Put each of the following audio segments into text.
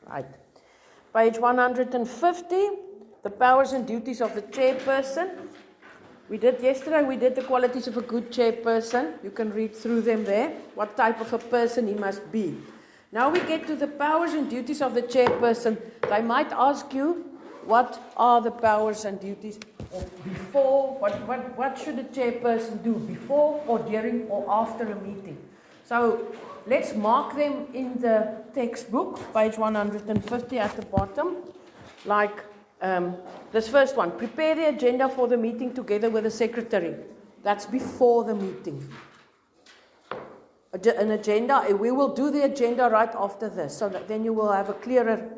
Right. Page 150, the powers and duties of the chairperson. Yesterday we did the qualities of a good chairperson. You can read through them there, what type of a person he must be. Now we get to the powers and duties of the chairperson. They might ask you, what are the powers and duties before, what should a chairperson do before or during or after a meeting? So let's mark them in the textbook, page 150 at the bottom, like this first one. Prepare the agenda for the meeting together with the secretary. That's before the meeting. An agenda, we will do the agenda right after this, so that then you will have a clearer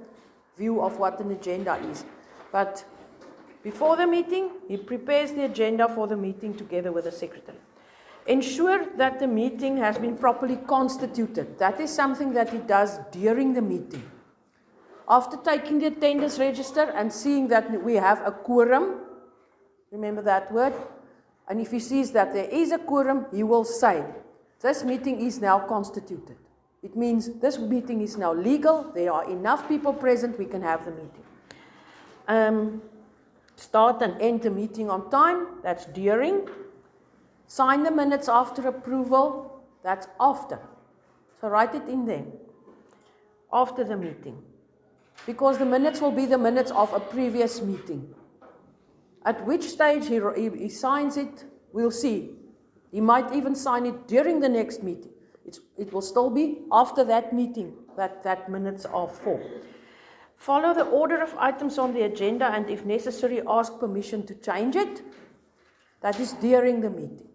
view of what an agenda is. But before the meeting, he prepares the agenda for the meeting together with the secretary. Ensure that the meeting has been properly constituted. That is something that he does during the meeting. After taking the attendance register and seeing that we have a quorum, remember that word? And if he sees that there is a quorum, he will say, this meeting is now constituted. It means this meeting is now legal, there are enough people present, we can have the meeting. Start and end the meeting on time, that's during. Sign the minutes after approval, that's after. So write it in there, after the meeting. Because the minutes will be the minutes of a previous meeting. At which stage he signs it, we'll see. He might even sign it during the next meeting. It will still be after that meeting that minutes are for. Follow the order of items on the agenda and if necessary ask permission to change it. That is during the meeting.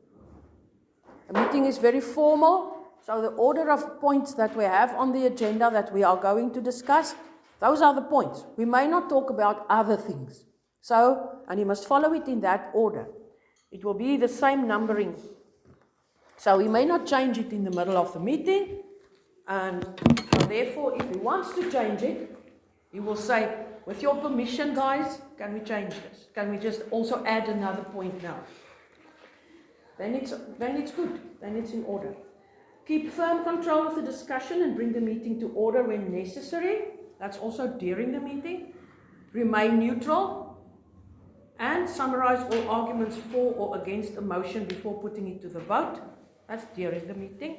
A meeting is very formal, so the order of points that we have on the agenda that we are going to discuss, those are the points. We may not talk about other things. So, and you must follow it in that order. It will be the same numbering. So we may not change it in the middle of the meeting. And so therefore, if he wants to change it, he will say, with your permission, guys, can we change this? Can we just also add another point now? Then it's good. Then it's in order. Keep firm control of the discussion and bring the meeting to order when necessary. That's also during the meeting. Remain neutral and summarize all arguments for or against a motion before putting it to the vote. That's during the meeting.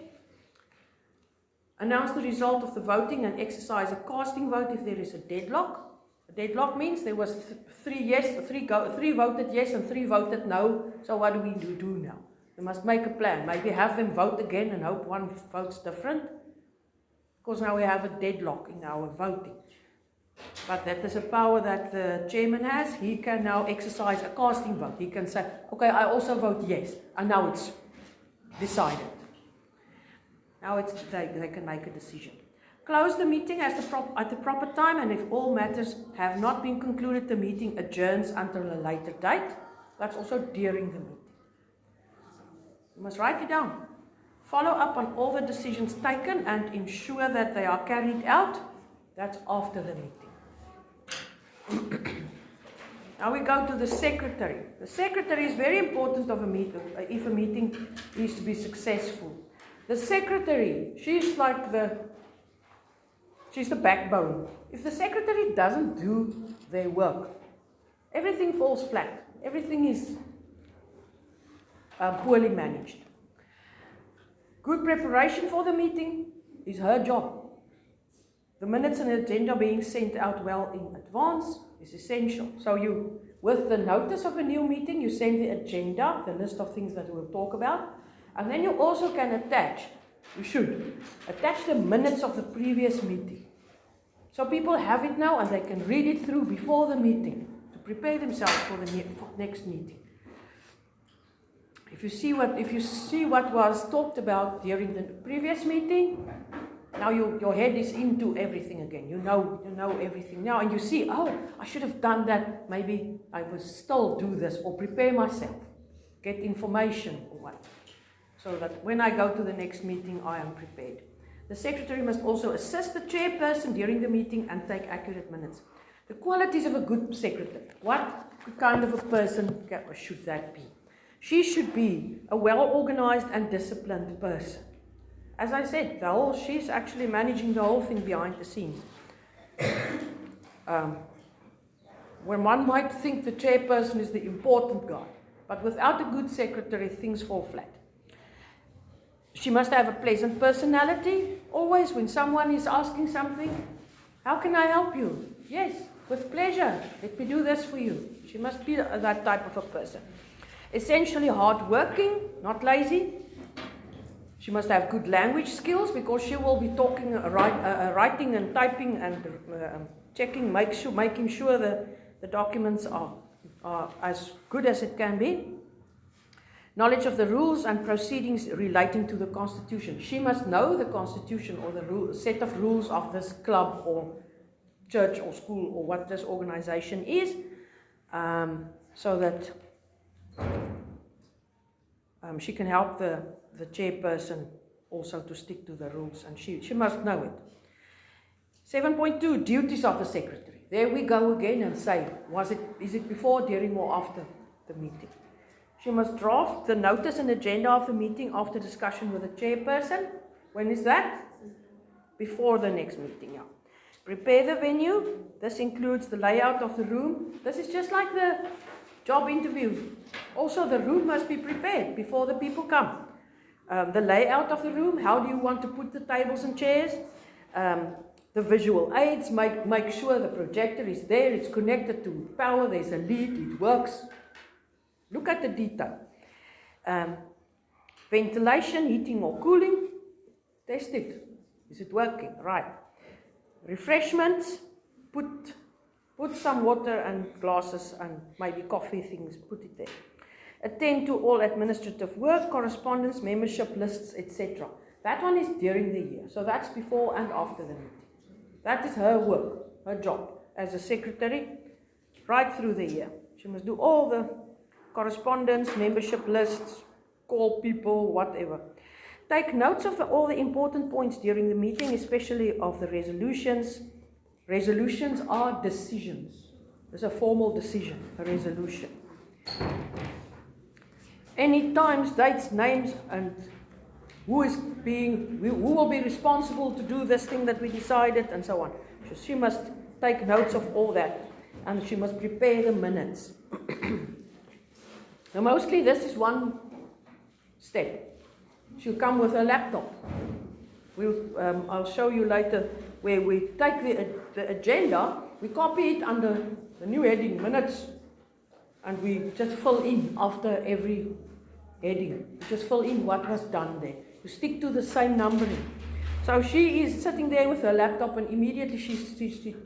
Announce the result of the voting and exercise a casting vote if there is a deadlock. A deadlock means there was three voted yes and 3 voted no. So what do we do now? We must make a plan. Maybe have them vote again and hope one votes different. Because now we have a deadlock in our voting. But that is a power that the chairman has. He can now exercise a casting vote. He can say, okay, I also vote yes. And now it's decided. Now they can make a decision. Close the meeting at the proper time, and if all matters have not been concluded, the meeting adjourns until a later date. That's also during the meeting. You must write it down. Follow up on all the decisions taken and ensure that they are carried out. That's after the meeting. Now we go to the secretary. The secretary is very important of a meeting if a meeting is to be successful. The secretary, she's the backbone. If the secretary doesn't do their work, everything falls flat. Everything is poorly managed. Good preparation for the meeting is her job. The minutes and agenda being sent out well in advance is essential. So with the notice of a new meeting, you send the agenda, the list of things that we'll talk about, and then you also can attach the minutes of the previous meeting. So people have it now and they can read it through before the meeting to prepare themselves for the next meeting. If you see what was talked about during the previous meeting, now your head is into everything again. You know everything now, and you see, oh, I should have done that. Maybe I will still do this or prepare myself, get information or what, so that when I go to the next meeting, I am prepared. The secretary must also assist the chairperson during the meeting and take accurate minutes. The qualities of a good secretary. What kind of a person should that be? She should be a well-organized and disciplined person. As I said, she's actually managing the whole thing behind the scenes. When one might think the chairperson is the important guy, but without a good secretary, things fall flat. She must have a pleasant personality. Always when someone is asking something, how can I help you? Yes, with pleasure. Let me do this for you. She must be that type of a person. Essentially hardworking, not lazy. She must have good language skills because she will be talking, writing and typing and checking, making sure the documents are as good as it can be. Knowledge of the rules and proceedings relating to the Constitution. She must know the Constitution or the set of rules of this club or church or school or what this organization is, so that she can help the chairperson also to stick to the rules, and she must know it. 7.2, duties of the secretary. There we go again and say, is it before, during, or after the meeting? She must draft the notice and agenda of the meeting after discussion with the chairperson. When is that? Before the next meeting, yeah. Prepare the venue. This includes the layout of the room. This is just like the job interview. Also, the room must be prepared before the people come. The layout of the room, how do you want to put the tables and chairs? The visual aids, make sure the projector is there, it's connected to power, there's a lead, it works. Look at the detail. Ventilation, heating or cooling, test it. Is it working? Right. Refreshments, put some water and glasses and maybe coffee things, put it there. Attend to all administrative work, correspondence, membership lists, etc. That one is during the year, so that's before and after the meeting. That is her work, her job as a secretary, right through the year. She must do all the correspondence, membership lists, call people, whatever. Take notes of all the important points during the meeting, especially of the resolutions. Resolutions are decisions. It's a formal decision, a resolution. Any times, dates, names, and who will be responsible to do this thing that we decided, and so on. So she must take notes of all that, and she must prepare the minutes. Now, mostly this is one step. She'll come with a laptop. I'll show you later where we take the agenda, we copy it under the new heading, minutes, and we just fill in after every heading. We just fill in what was done there. You stick to the same numbering. So she is sitting there with her laptop, and immediately she's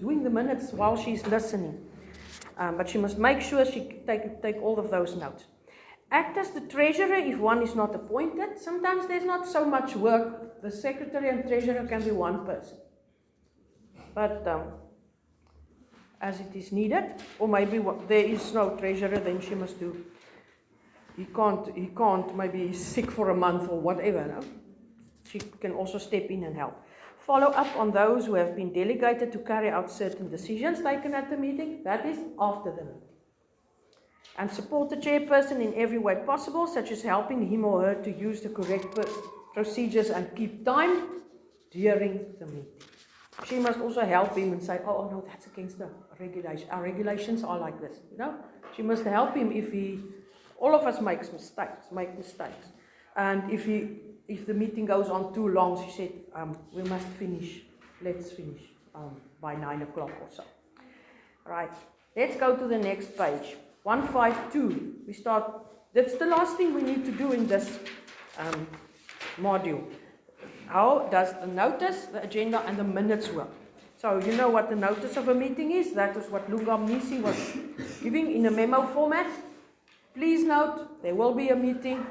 doing the minutes while she's listening. But she must make sure she take all of those notes. Act as the treasurer if one is not appointed. Sometimes there's not so much work. The secretary and treasurer can be one person. But as it is needed, or maybe there is no treasurer, then she must do. He can't, maybe he's sick for a month or whatever, no? She can also step in and help. Follow up on those who have been delegated to carry out certain decisions taken at the meeting. That is after the meeting. And support the chairperson in every way possible, such as helping him or her to use the correct procedures and keep time during the meeting. She must also help him and say, oh no, that's against the regulation. Our regulations are like this, you know. She must help him all of us make mistakes. And if the meeting goes on too long, she said, we must finish, let's finish by 9 o'clock or so. Right, let's go to the next page. 152, we start, that's the last thing we need to do in this module. How does the notice, the agenda, and the minutes work? So you know what the notice of a meeting is. That is what Lungam Nisi was giving in a memo format. Please note, there will be a meeting,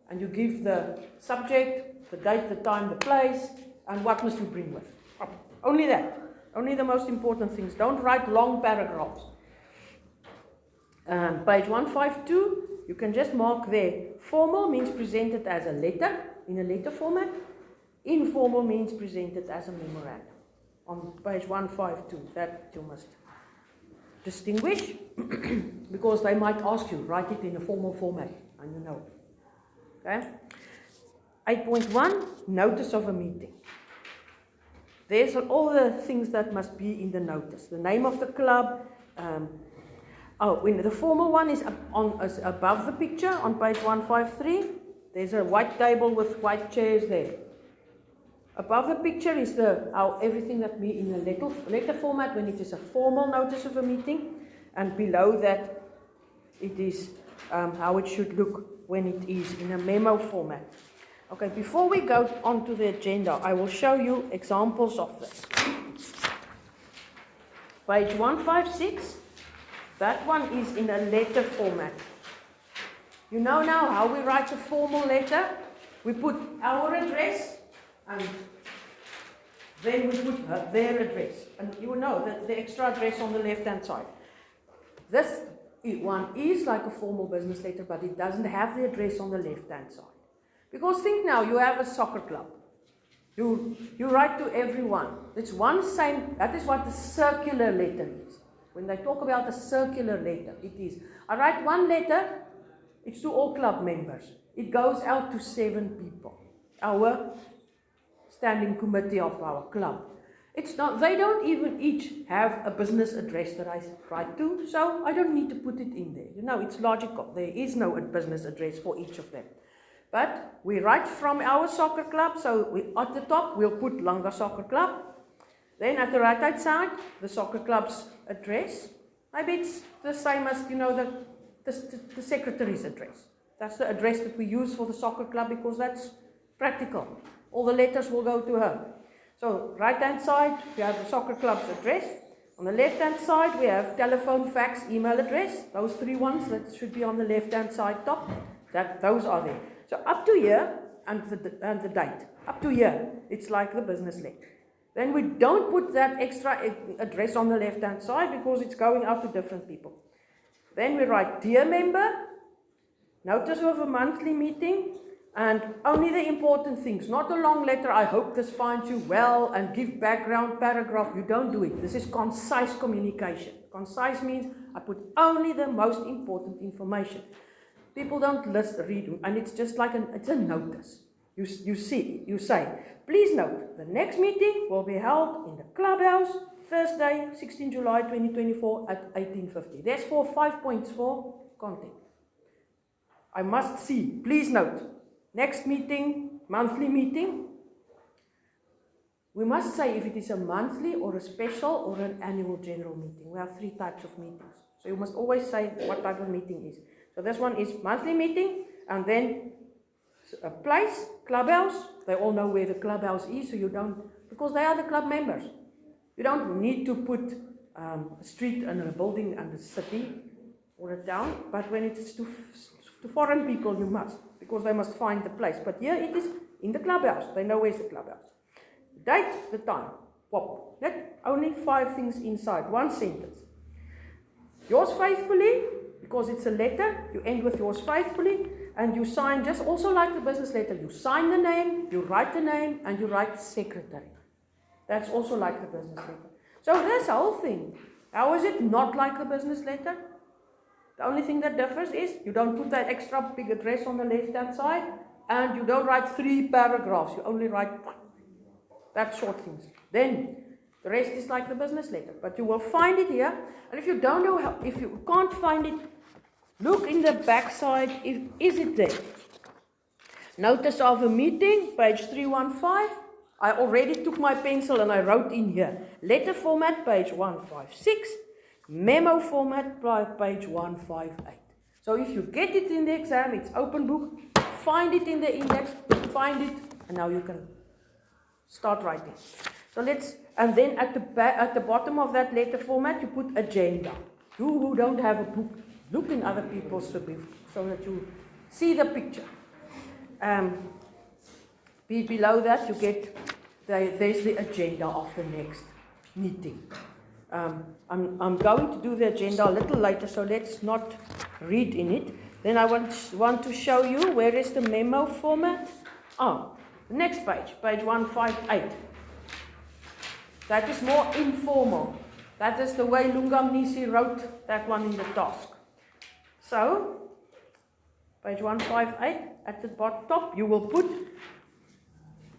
and you give the subject, the date, the time, the place, and what must you bring with. Only that. Only the most important things. Don't write long paragraphs. Page 152, you can just mark there. Formal means presented as a letter, in a letter format. Informal means presented as a memorandum. On page 152, that you must distinguish, because they might ask you, write it in a formal format, and you know. Okay? 8.1, notice of a meeting. There's all the things that must be in the notice. The name of the club. The formal one is above the picture on page 153. There's a white table with white chairs there. Above the picture is everything that be in a letter format when it is a formal notice of a meeting, and below that it is how it should look when it is in a memo format. Okay, before we go on to the agenda, I will show you examples of this. Page 156, that one is in a letter format. You know now how we write a formal letter? We put our address and then we put their address. And you know that the extra address on the left-hand side. This one is like a formal business letter, but it doesn't have the address on the left-hand side. Because think now, you have a soccer club. You write to everyone. It's one same, that is what the circular letter is. When they talk about a circular letter, it is. I write one letter, it's to all club members. It goes out to 7 people. Our standing committee of our club. It's not, they don't even each have a business address that I write to, so I don't need to put it in there. You know, it's logical. There is no business address for each of them. But we write from our soccer club, so at the top we'll put Langa Soccer Club. Then at the right-hand side, the soccer club's address. Maybe it's the same as, you know, the secretary's address. That's the address that we use for the soccer club because that's practical. All the letters will go to her. So right-hand side, we have the soccer club's address. On the left-hand side, we have telephone, fax, email address. Those 3 ones that should be on the left-hand side top. Those are there. So up to here, and the date. Up to here, it's like the business letter. Then we don't put that extra address on the left-hand side because it's going out to different people. Then we write, dear member, notice of a monthly meeting, and only the important things, not a long letter, I hope this finds you well, and give background paragraph. You don't do it. This is concise communication. Concise means I put only the most important information. People don't read, and it's just like it's a notice. You say, please note, the next meeting will be held in the clubhouse, Thursday, 16 July 2024 at 18:50. There's 5 points for content. I must see, please note, next meeting, monthly meeting. We must say if it is a monthly or a special or an annual general meeting. We have 3 types of meetings. So you must always say what type of meeting is. So this one is monthly meeting, and then a place, clubhouse. They all know where the clubhouse is, so you don't, because they are the club members. You don't need to put a street and a building and a city or a town, but when it is to foreign people, you must, because they must find the place. But here it is in the clubhouse. They know where's the clubhouse. The date, the time. Pop. Only 5 things inside, 1 sentence. Yours faithfully. Because it's a letter, you end with yours faithfully, and you sign just also like the business letter. You sign the name, you write the name, and you write secretary. That's also like the business letter. So this whole thing, how is it not like the business letter? The only thing that differs is you don't put that extra big address on the left-hand side, and you don't write 3 paragraphs. You only write that short things. Then the rest is like the business letter, but you will find it here. And if you don't know how, if you can't find it, look in the back side. Is it there? Notice of a meeting, page 315. I already took my pencil and I wrote in here. Letter format, page 156. Memo format, page 158. So if you get it in the exam, it's open book. Find it in the index, find it, and now you can start writing. So and then at the bottom of that letter format, you put agenda. You who don't have a book, look in other people's book so that you see the picture. Below that, you get there's the agenda of the next meeting. I'm going to do the agenda a little later, so let's not read in it. Then I want to show you where is the memo format. The next page, page 158. That is more informal. That is the way Lungam Nisi wrote that one in the task. So, page 158, at the top, you will put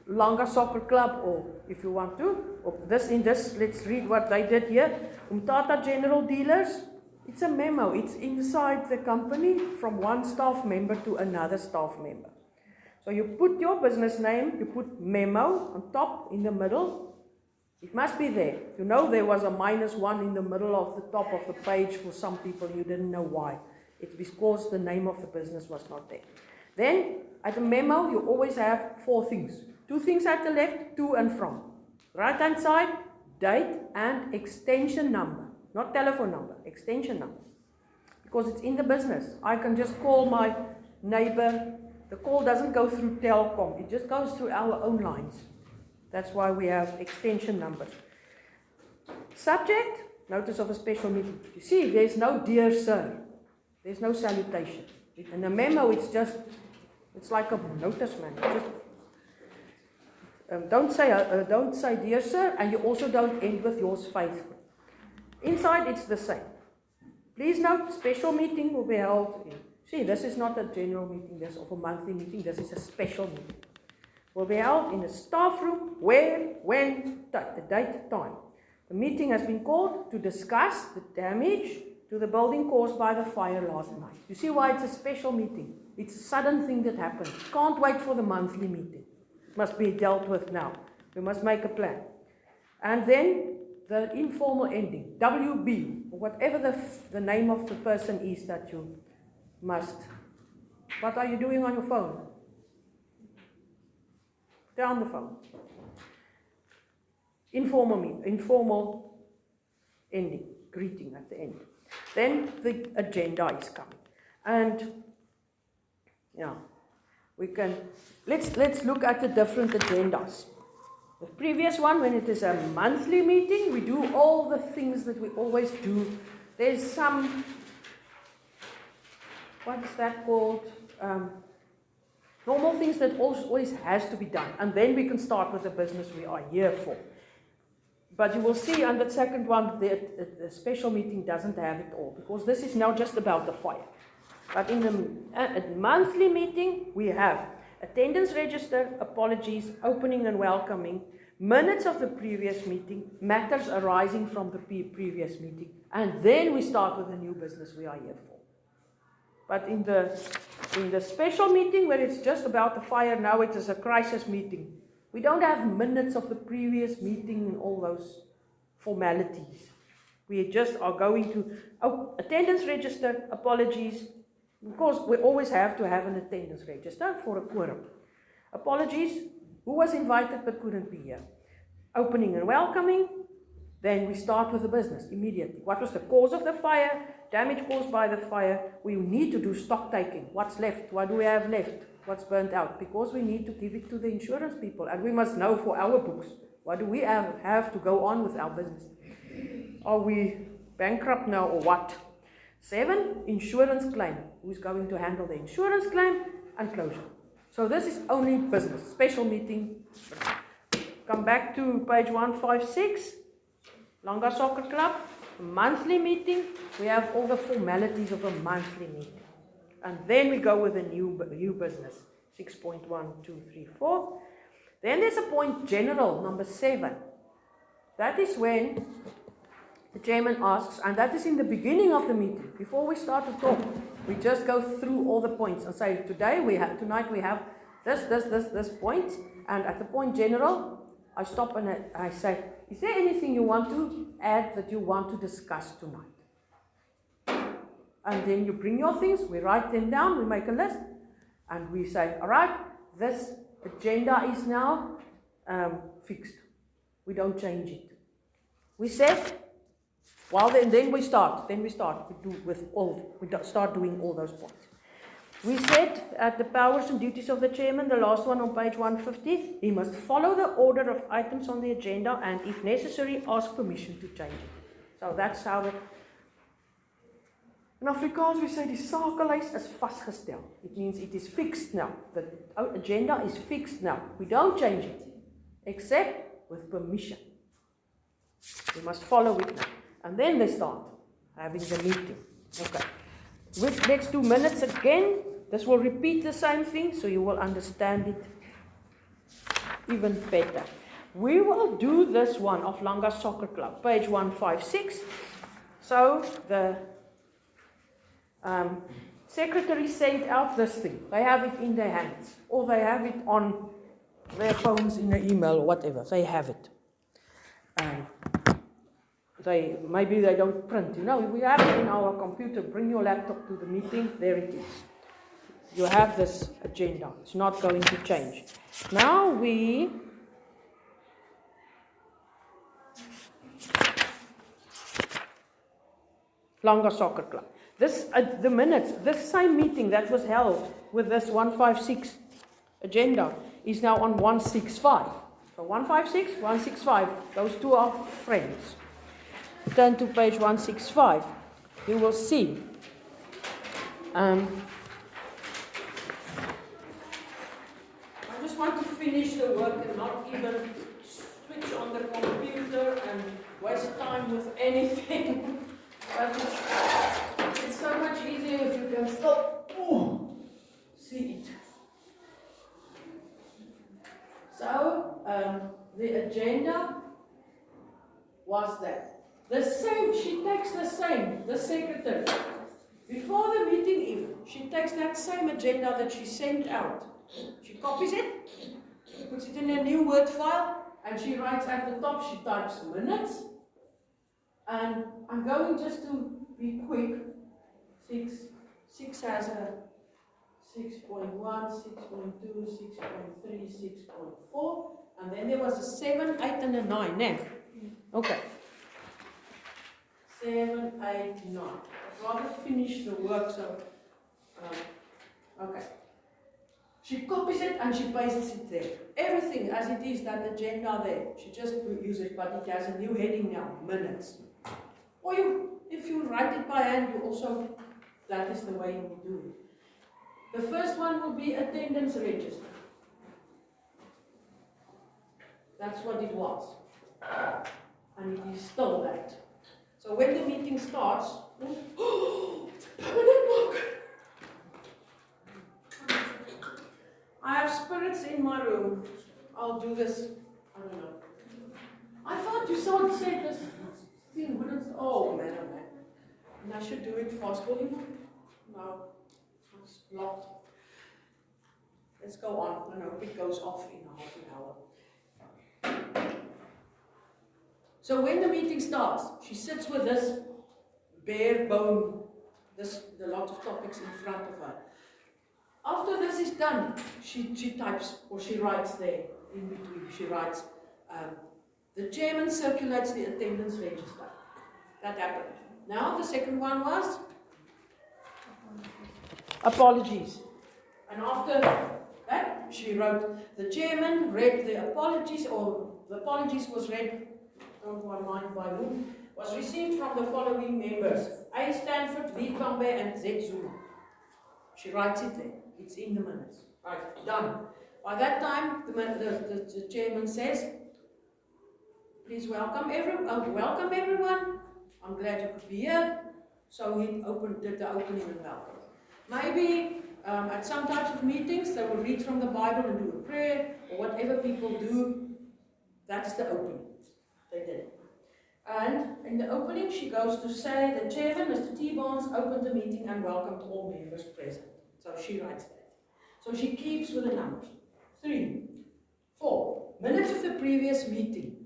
Langa Soccer Club, or if you want to, or this, let's read what they did here. Umtata General Dealers, it's a memo. It's inside the company from one staff member to another staff member. So you put your business name, you put memo on top, in the middle. It must be there. You know there was a -1 in the middle of the top of the page for some people. You didn't know why. It's because the name of the business was not there. Then, at the memo, you always have 4 things. 2 things at the left, to and from. Right-hand side, date and extension number. Not telephone number, extension number. Because it's in the business. I can just call my neighbor. The call doesn't go through Telkom. It just goes through our own lines. That's why we have extension numbers. Subject, notice of a special meeting. You see, there's no dear sir. There's no salutation. In a memo, it's like a notice, man. Don't say dear sir, and you also don't end with yours faithful. Inside, it's the same. Please note, special meeting will be held in. See, this is not a general meeting, this of a monthly meeting. This is a special meeting. Will be held in a staff room. Where, when, the date, time. The meeting has been called to discuss the damage to the building caused by the fire last night. You see why it's a special meeting? It's a sudden thing that happened. Can't wait for the monthly meeting. It must be dealt with now. We must make a plan. And then the informal ending, WB, or whatever the name of the person is that you must. What are you doing on your phone? Stay on the phone. Informal ending, greeting at the end. Then the agenda is coming. And yeah, we can, let's look at the different agendas. The previous one, when it is a monthly meeting, we do all the things that we always do. There's some, what is that called? Normal things that always has to be done. And then we can start with the business we are here for. But you will see on the second one, the special meeting doesn't have it all, because this is now just about the fire. But in the monthly meeting, we have attendance register, apologies, opening and welcoming, minutes of the previous meeting, matters arising from the previous meeting, and then we start with the new business we are here for. But in the special meeting, where it's just about the fire, now it is a crisis meeting. We don't have minutes of the previous meeting and all those formalities. We just are going to attendance register, apologies. Of course, we always have to have an attendance register for a quorum. Apologies, who was invited but couldn't be here. Opening and welcoming, then we start with the business immediately. What was the cause of the fire? Damage caused by the fire. We need to do stock taking. What's left? What do we have left? What's burnt out? Because we need to give it to the insurance people, and we must know for our books, what do we have to go on with our business? Are we bankrupt now or what? 7, insurance claim. Who's going to handle the insurance claim and closure? So this is only business, special meeting. Come back to page 156, Langa Soccer Club, monthly meeting. We have all the formalities of a monthly meeting. And then we go with a new business, 6.1, 2, 3, 4. Then there's a point general, number 7. That is when the chairman asks, and that is in the beginning of the meeting, before we start to talk. We just go through all the points and say, tonight we have this point, and at the point general, I stop and I say, is there anything you want to add that you want to discuss tonight? And then you bring your things, we write them down, we make a list, and we say, all right, this agenda is now fixed. We don't change it. We said, well, then we start. We start doing all those points. We said at the powers and duties of the chairman, the last one on page 150, he must follow the order of items on the agenda and, if necessary, ask permission to change it. So that's how it. In Afrikaans, we say die sakelys is vastgestel. It means it is fixed now. The agenda is fixed now. We don't change it, except with permission. We must follow it now. And then they start having the meeting. Okay. Let's do minutes again. This will repeat the same thing, so you will understand it even better. We will do this one of Langa Soccer Club, page 156. So the secretary sent out this thing. They have it in their hands, or they have it on their phones in an email or whatever. They have it. Maybe they don't print. We have it in our computer. Bring your laptop to the meeting. There it is. You have this agenda. It's not going to change. Now Langa Soccer Club. The minutes, this same meeting that was held with this 156 agenda is now on 165. So 156, 165, those two are friends. Turn to page 165. You will see. I just want to finish the work and not even switch on the computer and waste time with anything. But it's so much easier if you can stop. See it. So, the agenda was that. The same, she takes the secretary. Before the meeting even, she takes that same agenda that she sent out. She copies it, puts it in a new Word file, and she writes at the top, she types minutes. And I'm going just to be quick. 6 has a 6.1, 6.2, 6.3, 6.4. And then there was a 7, 8, and a 9. Now, okay. 7, 8, 9. I'd rather finish the work, so, okay. She copies it and she pastes it there. Everything as it is, that agenda there. She just uses it, but it has a new heading now, minutes. Or if you write it by hand, you also, that is the way you do it. The first one will be attendance register. That's what it was. And it is still that. So when the meeting starts, it's a permanent marker. I have spirits in my room. I'll do this. I don't know. I thought you said this 15 minutes. Oh man, oh man. And I should do it fast. Will you? No. It's locked. Let's go on. I know it goes off in half an hour. So when the meeting starts, she sits with this bare bone, the lot of topics in front of her. After this is done, she types, or she writes there in between. She writes, the chairman circulates the attendance register. That happened. Now the second one was apologies. And after that, she wrote, the chairman read the apologies, or the apologies was read, don't mind by whom, was received from the following members: A. Stanford, V. Kambe, and Z. Zuma. She writes it there. It's in the minutes. Right, done. By that time, the chairman says, please welcome everyone. I'm glad you could be here. So he did the opening and welcome. Maybe at some types of meetings, they will read from the Bible and do a prayer, or whatever people do. That's the opening. They did it. And in the opening, she goes to say, the chairman, Mr. T. Barnes, opened the meeting and welcomed all members present. So she writes that. So she keeps with the numbers. 3, 4. Minutes of the previous meeting.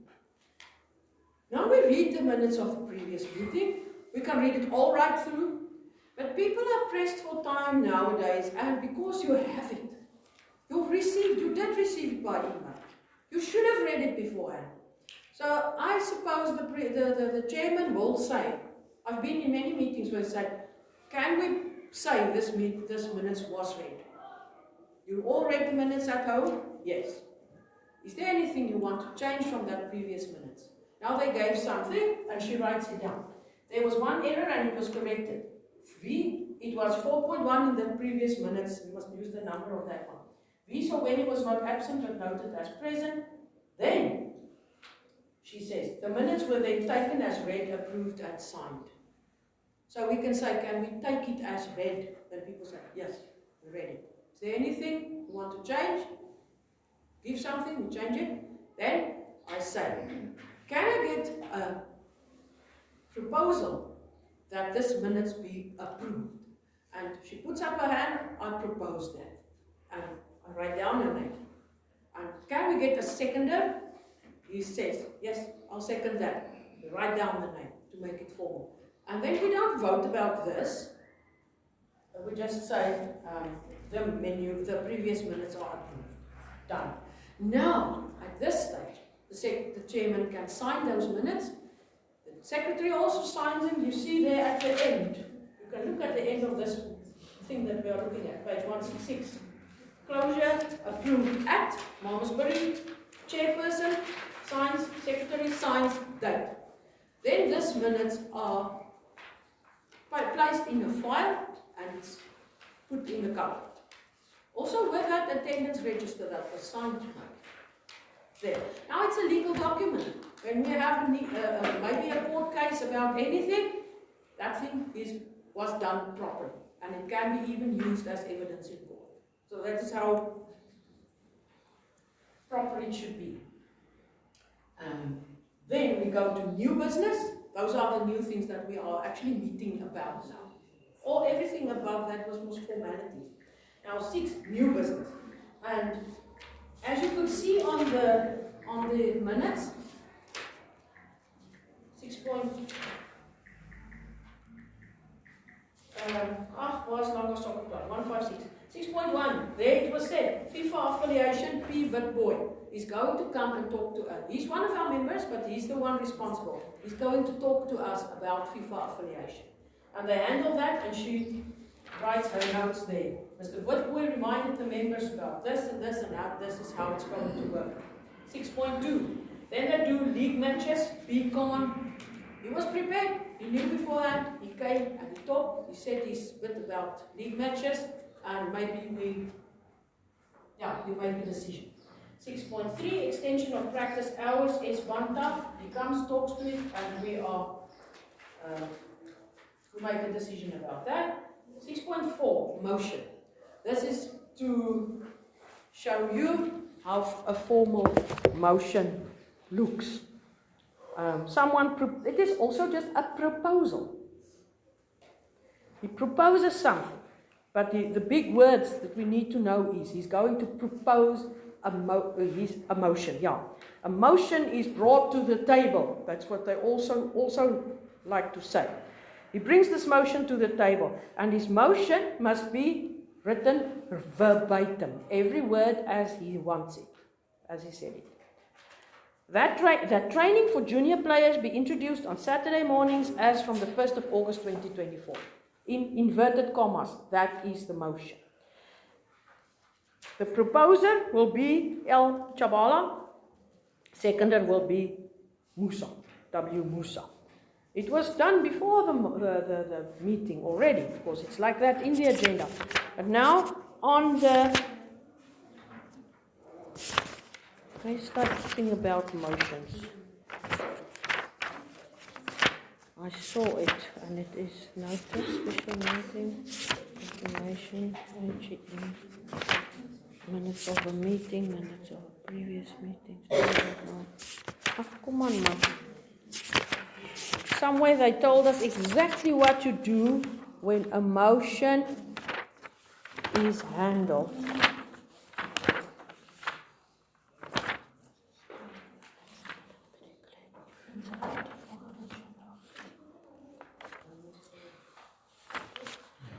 Now we read the minutes of the previous meeting. We can read it all right through. But people are pressed for time nowadays, and because you have it, you did receive it by email. You should have read it beforehand. So I suppose the chairman will say, I've been in many meetings where they said, can we say this minutes was read? You all read the minutes at home? Yes. Is there anything you want to change from that previous minutes? Now they gave something and she writes it down. There was one error and it was corrected. It was 4.1 in the previous minutes. We must use the number of that one. V, so when he was not absent but noted as present, then she says, the minutes were then taken as read, approved, and signed. So we can say, can we take it as read? Then people say, yes, we read it. Is there anything you want to change? give something, we change it. Then I say, can I get a proposal that this minutes be approved? And she puts up her hand, I propose that. And I write down her name. And can we get a seconder? He says, yes, I'll second that. We write down the name to make it formal. And then we don't vote about this. We just say the previous minutes are approved. Done. Now, at this stage, the chairman can sign those minutes. The secretary also signs them. You see there at the end. You can look at the end of this thing that we are looking at, page 166. Closure, approved at, Malmesbury, chairperson signs, secretary signs, date. Then these minutes are placed in a file and it's put in the cupboard. Also with that attendance register that was signed there. Now it's a legal document. When we have maybe a court case about anything, that thing was done properly. And it can be even used as evidence in court. So that is how proper it should be. Then we go to new business. Those are the new things that we are actually meeting about now. All everything above that was formalities. Now 6, new business. And as you could see on the minutes, 6.1, there it was said, FIFA affiliation, P. Witboy is going to come and talk to us. He's one of our members, but he's the one responsible. He's going to talk to us about FIFA affiliation. And they handle that, and she writes her notes there. Mr. Witboy reminded the members about this and this, and how this is how it's going to work. 6.2, then they do league matches, Beacon. He was prepared. He knew before that. He came and he talked. He said his bit about league matches, and maybe we make a decision. 6.3, extension of practice hours, S1 he comes, talks to it, and we make a decision about that. 6.4, motion. This is to show you how a formal motion looks. It is also just a proposal. He proposes something, but the big words that we need to know is he's going to propose a motion. Yeah, a motion is brought to the table. That's what they also like to say. He brings this motion to the table, and his motion must be written verbatim, every word as he wants it, as he said it. That training for junior players be introduced on Saturday mornings as from the 1st of August 2024. In inverted commas, that is the motion. The proposer will be El Chabala. Seconder will be Musa, W. Musa. It was done before the meeting already, because it's like that in the agenda. But now on the... Let's start thinking about motions. I saw it, and it is notice, special meeting, information, minutes of a meeting, minutes of a previous meeting. Come on, man. Somewhere they told us exactly what to do when a motion is handled.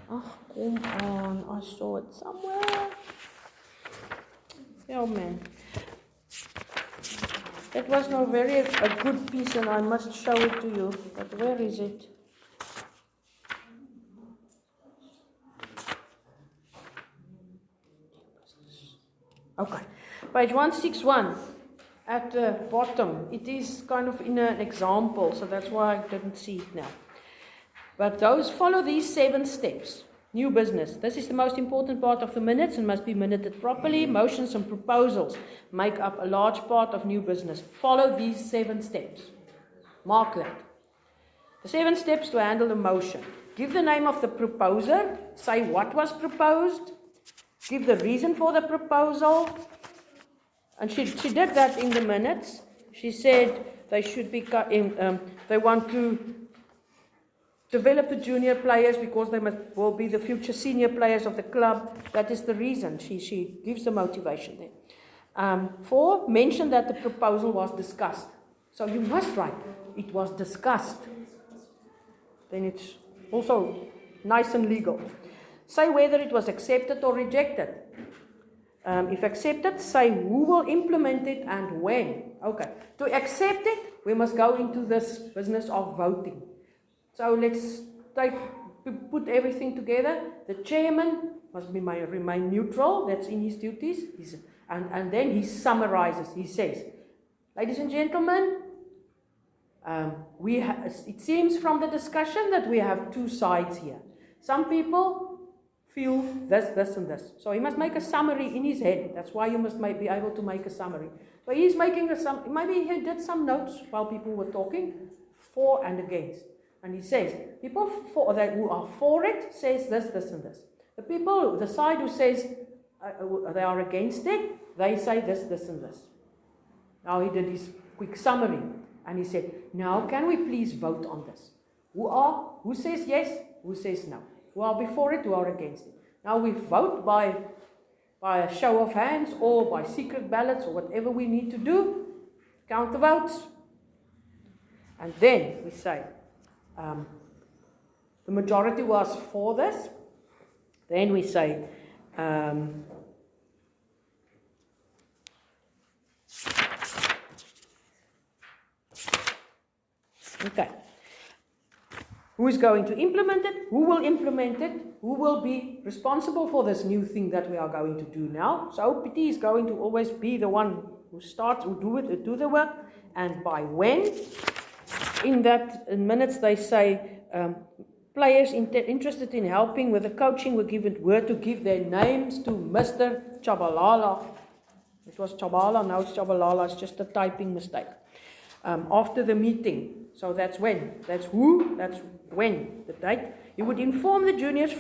Oh, come on, I saw it somewhere. Oh man. It was not a good piece, and I must show it to you. But where is it? Okay, page 161 at the bottom. It is kind of in an example, so that's why I didn't see it now. But follow these 7 steps. New business. This is the most important part of the minutes and must be minuted properly. Motions and proposals make up a large part of new business. Follow these 7 steps. Mark that. The 7 steps to handle a motion. Give the name of the proposer. Say what was proposed. Give the reason for the proposal. And she did that in the minutes. She said they should be, they want to develop the junior players because they will be the future senior players of the club. That is the reason. She gives the motivation there. 4, mention that the proposal was discussed. So you must write, it was discussed. Then it's also nice and legal. Say whether it was accepted or rejected. If accepted, say who will implement it and when. Okay. To accept it, we must go into this business of voting. So let's put everything together. The chairman must remain neutral. That's in his duties. And then he summarizes. He says, ladies and gentlemen, it seems from the discussion that we have two sides here. Some people feel this, and this. So he must make a summary in his head. That's why you must be able to make a summary. So he's making maybe he did some notes while people were talking, for and against. And he says, people who are for it says this, and this. The side who says they are against it, they say this, and this. Now he did his quick summary. And he said, now can we please vote on this? Who says yes, who says no? Who are before it, who are against it? Now we vote by a show of hands or by secret ballots or whatever we need to do. Count the votes. And then we say, the majority was for this. Then we say, okay. Who is going to implement it? Who will implement it? Who will be responsible for this new thing that we are going to do now? So OPT is going to always be the one who starts, who do the work, and by when. In minutes they say players interested in helping with the coaching were to give their names to Mr. Chabalala. It was Chabala, now it's Chabalala. It's just a typing mistake. After the meeting. So that's when. That's who. That's when. The date. You would inform the juniors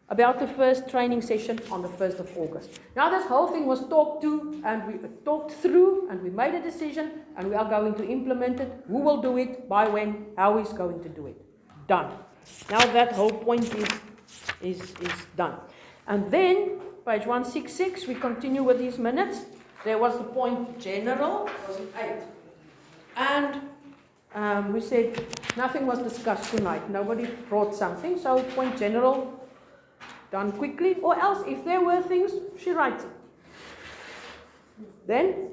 about the first training session on the 1st of August. Now this whole thing was talked through, and we made a decision, and we are going to implement it. Who will do it? By when? How is going to do it? Done. Now that whole point is done. And then, page 166, we continue with these minutes. There was the point general, was it 8? And we said nothing was discussed tonight. Nobody brought something. So point general, done quickly. Or else, if there were things, she writes it. Then,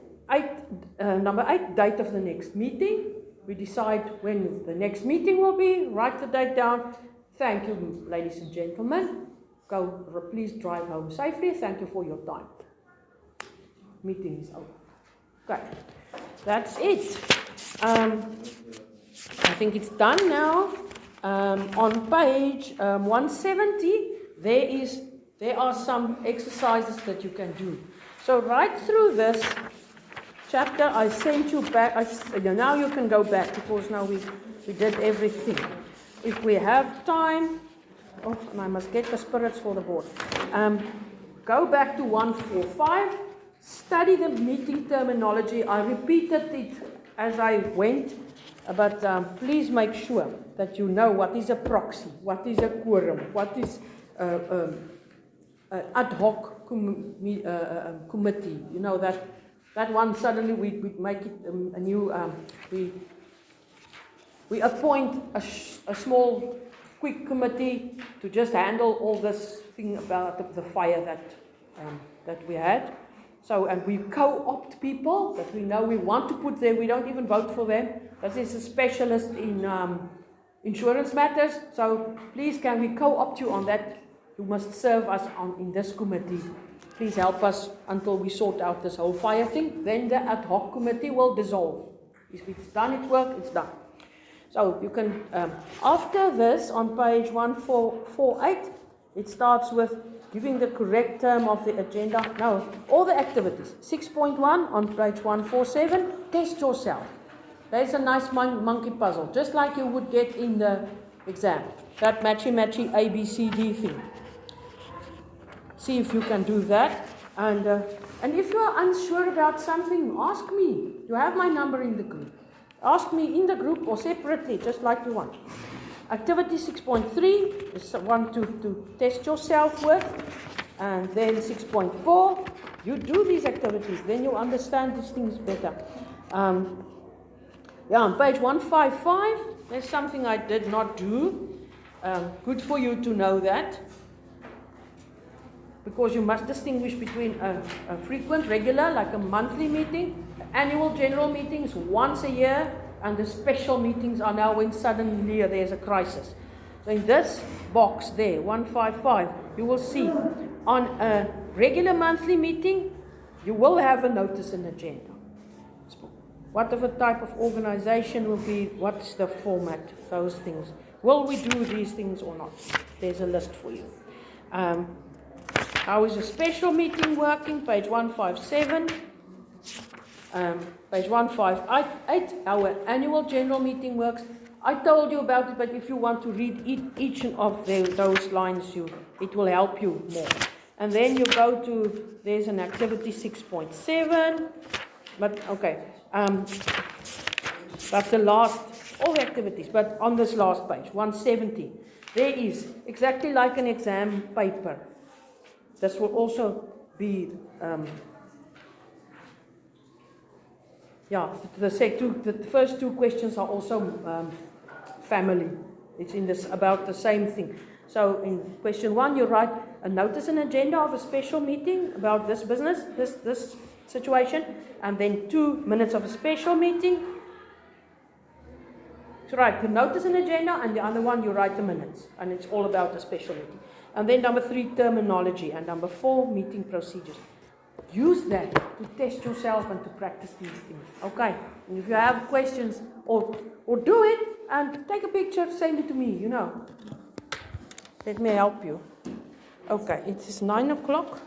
number 8, date of the next meeting. We decide when the next meeting will be. Write the date down. Thank you, ladies and gentlemen. Please drive home safely. Thank you for your time. Meeting is over. Okay, that's it. I think it's done now. On page 170, there are some exercises that you can do. So right through this chapter, I sent you back. Now you can go back because now we did everything. If we have time, and I must get the spirits for the board. Go back to 145. Study the meeting terminology. I repeated it as I went, but please make sure that you know what is a proxy, what is a quorum, what is ad hoc committee. You know that one suddenly we make it a new. We appoint a small, quick committee to just handle all this thing about the fire that we had. So, and we co-opt people that we know we want to put there. We don't even vote for them. That is a specialist in insurance matters. So please, can we co-opt you on that? You must serve us in this committee. Please help us until we sort out this whole fire thing. Then the ad hoc committee will dissolve. If it's done its work, it's done. So you can, after this, on page 1448, it starts with giving the correct term of the agenda. Now, all the activities. 6.1 on page 147, test yourself. There's a nice monkey puzzle, just like you would get in the exam. That matchy A, B, C, D thing. See if you can do that. And And if you are unsure about something, ask me. You have my number in the group. Ask me in the group or separately, just like you want. Activity 6.3 is one to test yourself with. And then 6.4, you do these activities, then you understand these things better. On page 155, there's something I did not do. Good for you to know that. Because you must distinguish between a frequent, regular, like a monthly meeting. Annual general meetings once a year, and the special meetings are now when suddenly there's a crisis. So in this box there, 155, you will see on a regular monthly meeting, you will have a notice and agenda. Whatever type of organization will be, what's the format, those things. Will we do these things or not? There's a list for you. How is a special meeting working? Page 157. Page 158, our annual general meeting works. I told you about it, but if you want to read each of those lines, it will help you more. And then you go to, there's an activity 6.7, but okay. That's the last, all the activities, but on this last page, 170, there is exactly like an exam paper. This will also be, the first two questions are also family. It's in this about the same thing. So in question 1, you write a notice and agenda of a special meeting about this business, this situation, and then 2 minutes of a special meeting. So write the notice and agenda, and the other one you write the minutes, and it's all about a special meeting. And then number 3, terminology, and number 4, meeting procedures. Use that to test yourself and to practice these things. Okay, and if you have questions, or do it and take a picture, send it to me, Let me help you. Okay, it is 9 o'clock.